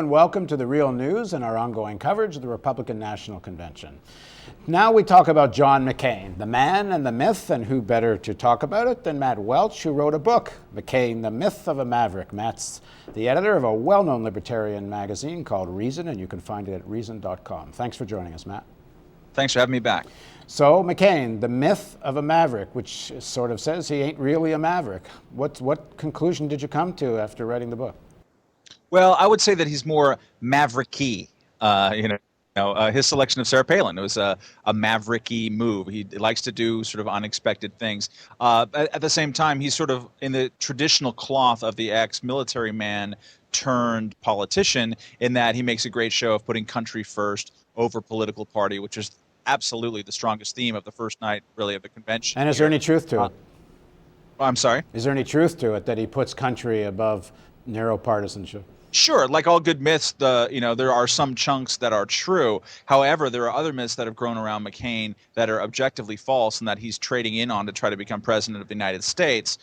and welcome to The Real News and our ongoing coverage of the Republican National Convention. Now we talk about John McCain, the man and the myth, and who better to talk about it than Matt Welch, who wrote a book, McCain, the Myth of a Maverick. Matt's the editor of a well-known libertarian magazine called Reason, and you can find it at reason.com. Thanks for joining us, Matt. Thanks for having me back. So, McCain, the myth of a maverick, which sort of says he ain't really a maverick. What conclusion did you come to after writing the book? Well, I would say that he's more mavericky. His selection of Sarah Palin, it was a mavericky move. He likes to do sort of unexpected things. At the same time, he's sort of in the traditional cloth of the ex-military man turned politician, in that he makes a great show of putting country first over political party, which is absolutely the strongest theme of the first night, really, of the convention. And is there any truth to it? I'm sorry? Is there any truth to it that he puts country above narrow partisanship? Sure, like all good myths, there are some chunks that are true. However, there are other myths that have grown around McCain that are objectively false and that he's trading in on to try to become president of the United States.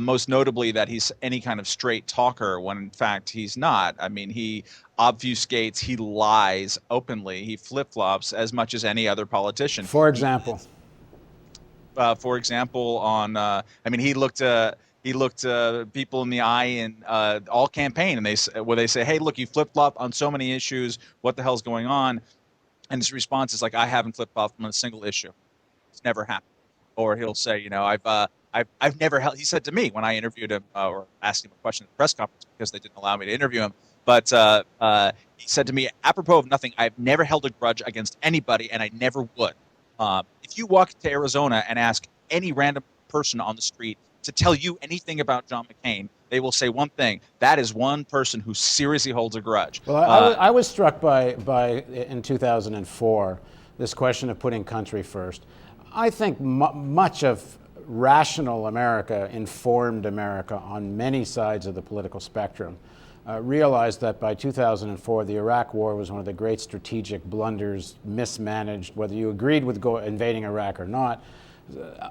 Most notably that he's any kind of straight talker when in fact he's not. I mean, he obfuscates, he lies openly, he flip-flops as much as any other politician. For example? He looked people in the eye in all campaign, and they say, "Hey, look, you flip-flop on so many issues. What the hell's going on?" And his response is like, "I haven't flip-flopped on a single issue. It's never happened." Or he'll say, "I've never held." He said to me when I interviewed him or asked him a question at the press conference because they didn't allow me to interview him. But he said to me, apropos of nothing, "I've never held a grudge against anybody, and I never would." If you walk to Arizona and ask any random person on the street to tell you anything about John McCain, they will say one thing: that is one person who seriously holds a grudge. Well, I was struck by in 2004 this question of putting country first. I think much of rational America, informed America on many sides of the political spectrum, realized that by 2004 the Iraq War was one of the great strategic blunders, mismanaged. Whether you agreed with invading Iraq or not,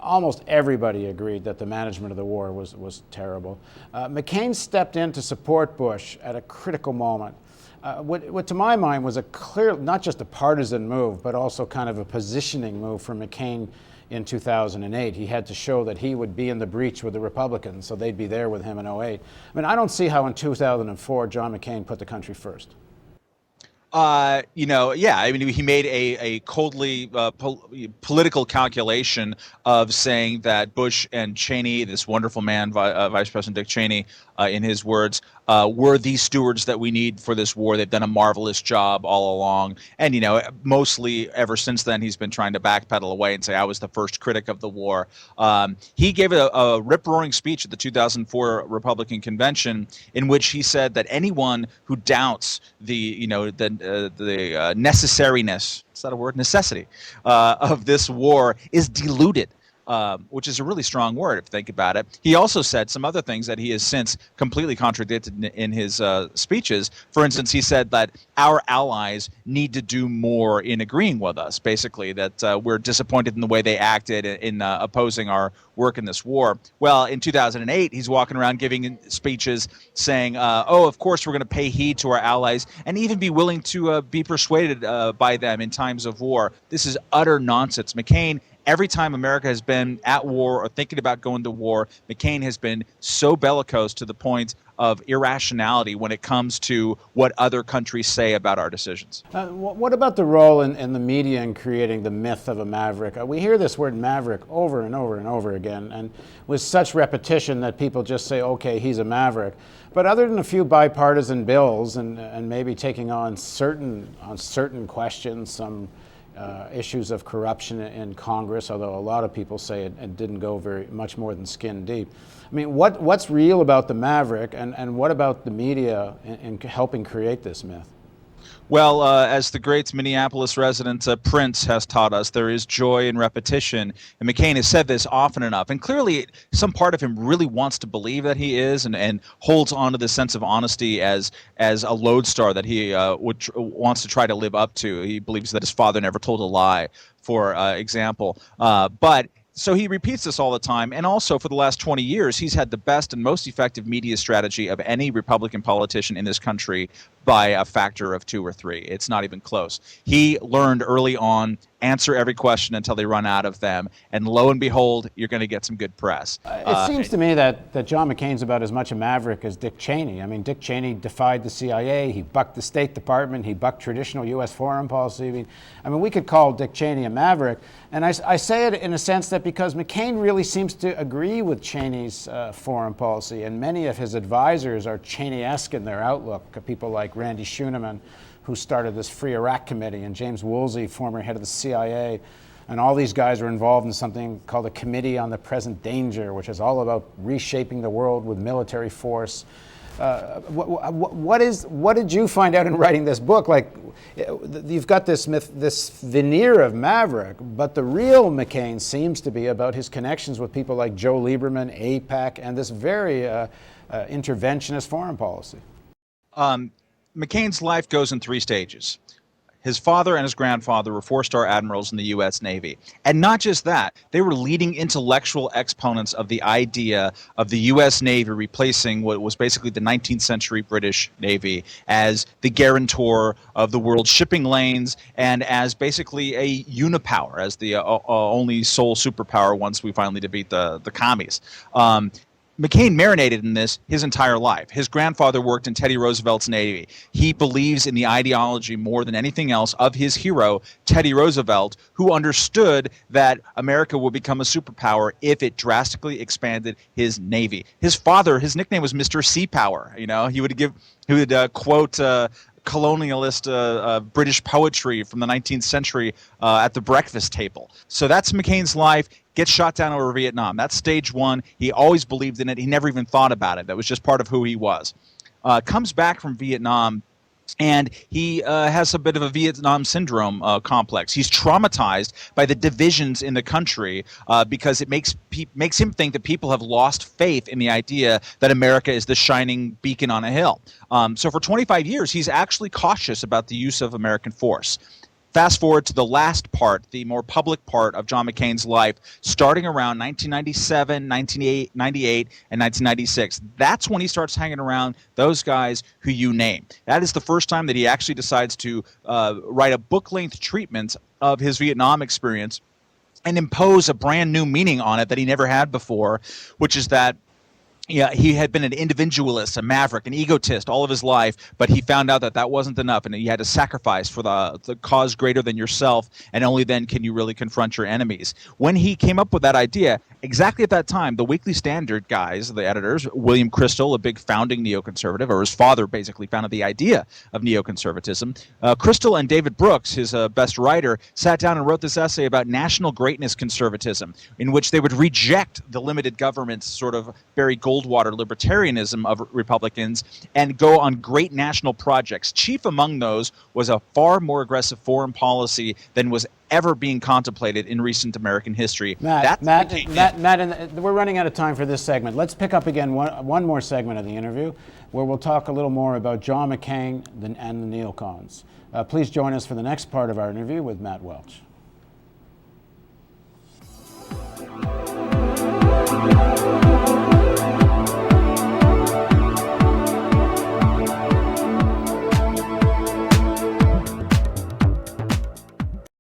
almost everybody agreed that the management of the war was terrible. McCain stepped in to support Bush at a critical moment. What to my mind was a clear, not just a partisan move, but also kind of a positioning move for McCain in 2008. He had to show that he would be in the breach with the Republicans, so they'd be there with him in 2008. I mean, I don't see how in 2004 John McCain put the country first. He made a coldly political calculation of saying that Bush and Cheney, this wonderful man, Vice President Dick Cheney, in his words, were the stewards that we need for this war. They've done a marvelous job all along. And, mostly ever since then, he's been trying to backpedal away and say, I was the first critic of the war. He gave a rip-roaring speech at the 2004 Republican convention in which he said that anyone who doubts the necessariness, is that a word? Necessity of this war is deluded. Which is a really strong word if you think about it. He also said some other things that he has since completely contradicted in his speeches. For instance, he said that our allies need to do more in agreeing with us, basically, that we're disappointed in the way they acted in opposing our work in this war. Well, in 2008, he's walking around giving speeches saying, of course we're going to pay heed to our allies and even be willing to be persuaded by them in times of war. This is utter nonsense. McCain, every time America has been at war or thinking about going to war, McCain has been so bellicose to the point of irrationality when it comes to what other countries say about our decisions. What about the role in the media in creating the myth of a maverick? We hear this word maverick over and over and over again, and with such repetition that people just say, okay, he's a maverick. But other than a few bipartisan bills and maybe taking on certain questions, some issues of corruption in Congress, although a lot of people say it didn't go very much more than skin deep. I mean, what's real about the maverick, and what about the media in helping create this myth? Well, as the great Minneapolis resident Prince has taught us, there is joy in repetition. And McCain has said this often enough. And clearly, some part of him really wants to believe that he is and holds on to this sense of honesty as a lodestar that he wants to try to live up to. He believes that his father never told a lie, for example. But So he repeats this all the time. And also for the last 20 years, he's had the best and most effective media strategy of any Republican politician in this country by a factor of 2 or 3. It's not even close. He learned early on, answer every question until they run out of them. And lo and behold, you're going to get some good press. It seems to me that John McCain's about as much a maverick as Dick Cheney. I mean, Dick Cheney defied the CIA. He bucked the State Department. He bucked traditional U.S. foreign policy. I mean, we could call Dick Cheney a maverick. And I say it in a sense that because McCain really seems to agree with Cheney's foreign policy, and many of his advisors are Cheney-esque in their outlook, people like Randy Schooneman, who started this Free Iraq Committee, and James Woolsey, former head of the CIA. And all these guys were involved in something called the Committee on the Present Danger, which is all about reshaping the world with military force. What did you find out in writing this book? Like, you've got this veneer of maverick, but the real McCain seems to be about his connections with people like Joe Lieberman, AIPAC, and this very interventionist foreign policy. McCain's life goes in 3 stages. His father and his grandfather were 4-star admirals in the U.S. Navy. And not just that, they were leading intellectual exponents of the idea of the U.S. Navy replacing what was basically the 19th century British Navy as the guarantor of the world's shipping lanes and as basically a unipower, as the only sole superpower once we finally defeat the commies. McCain marinated in this his entire life. His grandfather worked in Teddy Roosevelt's Navy. He believes in the ideology more than anything else of his hero, Teddy Roosevelt, who understood that America would become a superpower if it drastically expanded his Navy. His father, his nickname was Mr. Sea Power. You know, he would quote colonialist British poetry from the 19th century at the breakfast table. So that's McCain's life. Gets shot down over Vietnam. That's stage 1. He always believed in it. He never even thought about it. That was just part of who he was. Comes back from Vietnam, and he has a bit of a Vietnam syndrome complex. He's traumatized by the divisions in the country because it makes him think that people have lost faith in the idea that America is the shining beacon on a hill. So for 25 years, he's actually cautious about the use of American force. Fast forward to the last part, the more public part of John McCain's life, starting around 1997, 1998, and 1996. That's when he starts hanging around those guys who you name. That is the first time that he actually decides to write a book-length treatment of his Vietnam experience and impose a brand new meaning on it that he never had before, which is that he had been an individualist, a maverick, an egotist all of his life, but he found out that that wasn't enough, and he had to sacrifice for the cause greater than yourself, and only then can you really confront your enemies. When he came up with that idea, exactly at that time, the Weekly Standard guys, the editors, William Crystal, a big founding neoconservative, or his father basically founded the idea of neoconservatism, Crystal and David Brooks, his best writer, sat down and wrote this essay about national greatness conservatism, in which they would reject the limited government's sort of Barry Goldwater libertarianism of Republicans and go on great national projects. Chief among those was a far more aggressive foreign policy than was ever being contemplated in recent American history. Matt, we're running out of time for this segment. Let's pick up again one more segment of the interview where we'll talk a little more about John McCain and the neocons. Please join us for the next part of our interview with Matt Welch.